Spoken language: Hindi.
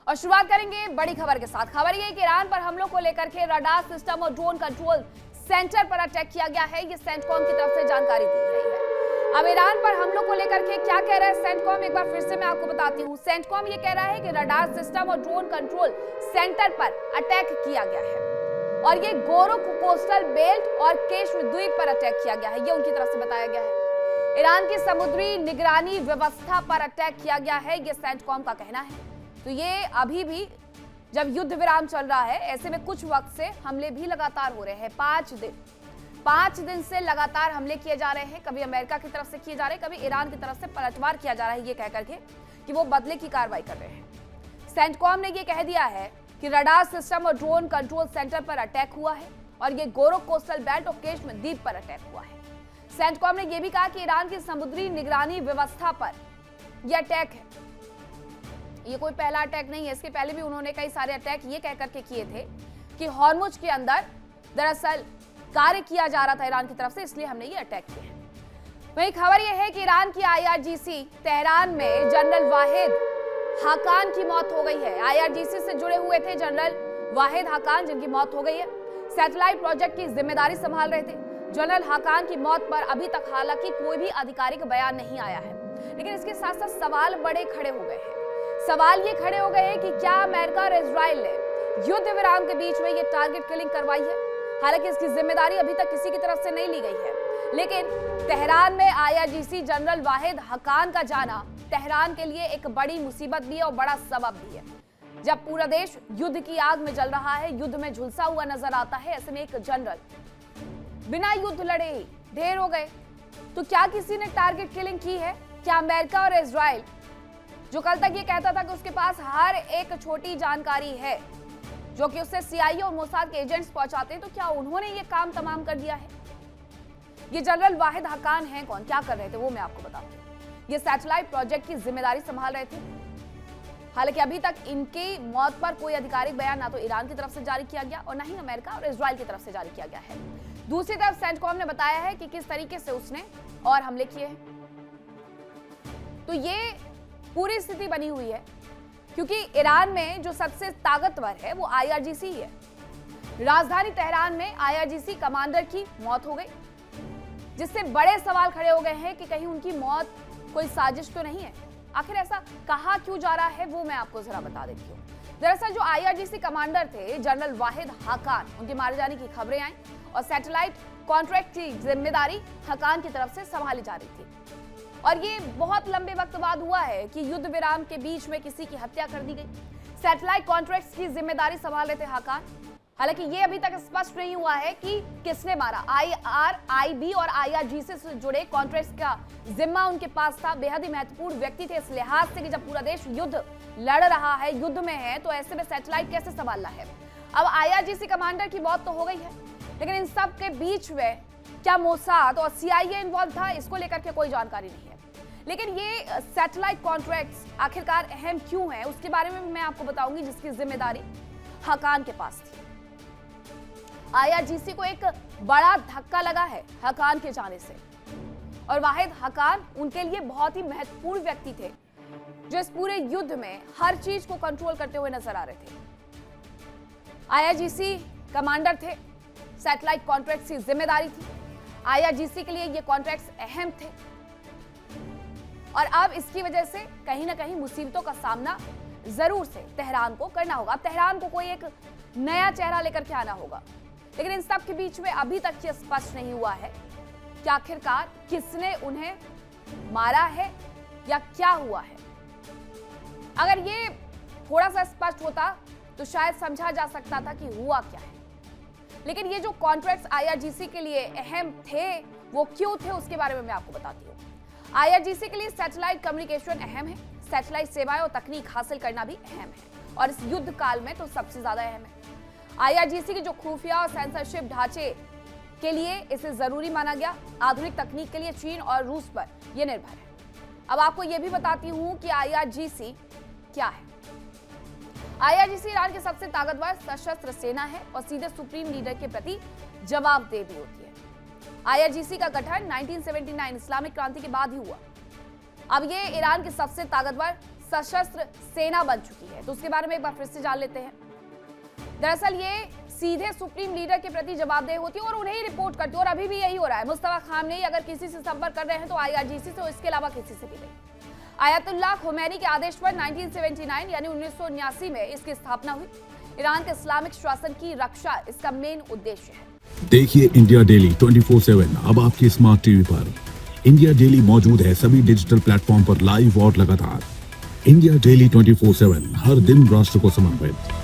और शुरुआत करेंगे बड़ी खबर के साथ। खबर ये है कि ईरान पर हमलों को लेकर के रडार सिस्टम और ड्रोन कंट्रोल सेंटर पर अटैक किया गया है। ये सेंटकॉम की तरफ से जानकारी दी गई है। अब ईरान पर हमलों को लेकर के क्या कह रहा है सेंटकॉम, एक बार फिर से मैं आपको बताती हूँ। सेंटकॉम ये कह रहा है कि रडार सिस्टम और ड्रोन कंट्रोल सेंटर पर अटैक किया गया है और ये गोरोक कोस्टल बेल्ट और केश्म द्वीप पर अटैक किया गया है, ये उनकी तरफ से बताया गया है। ईरान की समुद्री निगरानी व्यवस्था पर अटैक किया गया है, ये सेंटकॉम का कहना है। तो ये अभी भी जब युद्ध विराम चल रहा है, ऐसे में कुछ वक्त से हमले भी लगातार हो रहे हैं। 5 दिन से लगातार हमले किए जा रहे हैं। कभी अमेरिका की तरफ से किए जा रहे हैं, कभी ईरान की तरफ से पलटवार किया जा रहा है, ये कह करके कि वो बदले की कार्रवाई कर रहे हैं। सेंटकॉम ने ये कह दिया है कि रडार सिस्टम और ड्रोन कंट्रोल सेंटर पर अटैक हुआ है और ये गोरोक कोस्टल बेल्ट और केश्म द्वीप पर अटैक हुआ है। सेंटकॉम ने यह भी कहा कि ईरान की समुद्री निगरानी व्यवस्था पर यह अटैक है। ये कोई पहला अटैक नहीं है, इसके पहले भी उन्होंने कई सारे अटैक ये कह करके किए थे कि हॉर्मुज के अंदर दरअसल कार्य किया जा रहा था ईरान की तरफ से, इसलिए हमने ये अटैक किया है। वही खबर यह है कि ईरान की IRGC तेहरान में जनरल वाहिद हाकान की मौत हो गई है। IRGC से जुड़े हुए थे जनरल वाहिद हाकान, जिनकी मौत हो गई है। सैटेलाइट प्रोजेक्ट की जिम्मेदारी संभाल रहे थे। जनरल हाकान की मौत पर अभी तक हालांकि कोई भी आधिकारिक बयान नहीं आया है, लेकिन इसके साथ साथ सवाल बड़े खड़े हो गए हैं। सवाल ये खड़े हो गए हैं कि क्या अमेरिका और इजराइल ने युद्ध विराम के बीच में ये टारगेट किलिंग करवाई है। हालांकि इसकी जिम्मेदारी अभी तक किसी की तरफ से नहीं ली गई है, लेकिन तेहरान में IRGC जनरल वाहिद हकान का जाना तेहरान के लिए एक बड़ी मुसीबत भी है और बड़ा सबब भी है। जब पूरा देश युद्ध की आग में जल रहा है, युद्ध में झुलसा हुआ नजर आता है, ऐसे में एक जनरल बिना युद्ध लड़े ही ढेर हो गए। तो क्या किसी ने टारगेट किलिंग की है? क्या अमेरिका और इजराइल, जो कल तक ये कहता था कि उसके पास हर एक छोटी जानकारी है जो कि उससे CIA और मोसाद के एजेंट्स पहुंचाते हैं, तो क्या उन्होंने ये काम तमाम कर दिया है? ये जनरल वाहिद हकान हैं कौन, क्या कर रहे थे, वो मैं आपको बताऊं। ये सैटेलाइट प्रोजेक्ट की जिम्मेदारी संभाल रहे थे। हालांकि अभी तक इनकी मौत पर कोई आधिकारिक बयान ना तो ईरान की तरफ से जारी किया गया और ना ही अमेरिका और इजराइल की तरफ से जारी किया गया है। दूसरी तरफ सेंटकॉम ने बताया है कि किस तरीके से उसने और हमले किए हैं। तो ये पूरी स्थिति बनी हुई है क्योंकि ईरान में जो सबसे ताकतवर है वो IRGC ही है। राजधानी तेहरान में IRGC कमांडर की मौत हो गई, जिससे बड़े सवाल खड़े हो गए हैं कि कहीं उनकी मौत कोई साजिश तो नहीं है। आखिर ऐसा कहा क्यों जा रहा है, वो मैं आपको जरा बता देती हूँ। दरअसल जो IRGC कमांडर थे जनरल वाहिद हकान, उनके मारे जाने की खबरें आई और सैटेलाइट कॉन्ट्रैक्ट की जिम्मेदारी हकान की तरफ से संभाली जा रही थी। और ये बहुत लंबे वक्त बाद हुआ है कि युद्ध विराम के बीच में किसी की हत्या कर दी गई। सैटेलाइट कॉन्ट्रैक्ट्स की जिम्मेदारी संभाल रहे थे हकान। हालांकि ये अभी तक स्पष्ट नहीं हुआ है कि किसने मारा। IRIB और IRGC से जुड़े कॉन्ट्रैक्ट्स का जिम्मा उनके पास था। बेहद ही महत्वपूर्ण व्यक्ति थे इस लिहाज से कि जब पूरा देश युद्ध लड़ रहा है, युद्ध में है, तो ऐसे में सैटेलाइट कैसे संभालना है। अब IRGC कमांडर की मौत तो हो गई है, लेकिन इन सब के बीच में क्या मोसाद और CIA इन्वॉल्व था, इसको लेकर के कोई जानकारी नहीं है। लेकिन ये सैटेलाइट कॉन्ट्रैक्ट्स आखिरकार अहम क्यों है, उसके बारे में मैं आपको बताऊंगी, जिसकी जिम्मेदारी हकान के पास थी। IRGC को एक बड़ा धक्का लगा है हकान के जाने से, और वाहिद हकान उनके लिए बहुत ही महत्वपूर्ण व्यक्ति थे जो इस पूरे युद्ध में हर चीज को कंट्रोल करते हुए नजर आ रहे थे। IRGC कमांडर थे, सैटेलाइट कॉन्ट्रैक्ट की जिम्मेदारी थी। IRGC के लिए ये कॉन्ट्रैक्ट्स अहम थे और अब इसकी वजह से कहीं ना कहीं मुसीबतों का सामना जरूर से तेहरान को करना होगा। तेहरान को कोई एक नया चेहरा लेकर के आना होगा, लेकिन इन सब के बीच में अभी तक ये स्पष्ट नहीं हुआ है कि आखिरकार किसने उन्हें मारा है या क्या हुआ है। अगर ये थोड़ा सा स्पष्ट होता तो शायद समझा जा सकता था कि हुआ क्या है, लेकिन ये जो कॉन्ट्रैक्ट्स IRGC के लिए अहम थे वो क्यों थे, उसके बारे में मैं आपको बताती हूँ। IRGC के लिए सैटेलाइट कम्युनिकेशन अहम है, सैटेलाइट सेवाएं और तकनीक हासिल करना भी अहम है और इस युद्ध काल में तो सबसे ज्यादा अहम है। IRGC की जो खुफिया और सेंसरशिप ढांचे के लिए इसे जरूरी माना गया। आधुनिक तकनीक के लिए चीन और रूस पर यह निर्भर है। अब आपको यह भी बताती हूं कि IRGC क्या है। IRGC ईरान की सबसे ताकतवर सशस्त्र सेना है और सीधे सुप्रीम लीडर के प्रति जवाबदेह भी होती है। IRGC का गठन 1979 इस्लामिक क्रांति के बाद ही हुआ। अब ये ईरान की सबसे ताकतवर सशस्त्र सेना बन चुकी है। तो उसके बारे में एक बार फिर से जान लेते हैं। दरअसल ये सीधे सुप्रीम लीडर के प्रति जवाबदेह होती है और उन्हें ही रिपोर्ट करती है, और अभी भी यही हो रहा है। मुस्तफा खामनेई अगर किसी से संपर्क कर रहे हैं तो IRGC से, इसके अलावा किसी से भी नहीं। आयतुल्लाह खोमैनी के आदेश पर 1979 यानी 1979 में इसकी स्थापना हुई। ईरान के इस्लामिक शासन की रक्षा इसका मेन उद्देश्य है। देखिए इंडिया डेली 24/7 अब आपकी स्मार्ट टीवी पर। इंडिया डेली मौजूद है सभी डिजिटल प्लेटफॉर्म पर लाइव और लगातार। इंडिया डेली 24/7 हर दिन राष्ट्र को समर्पित।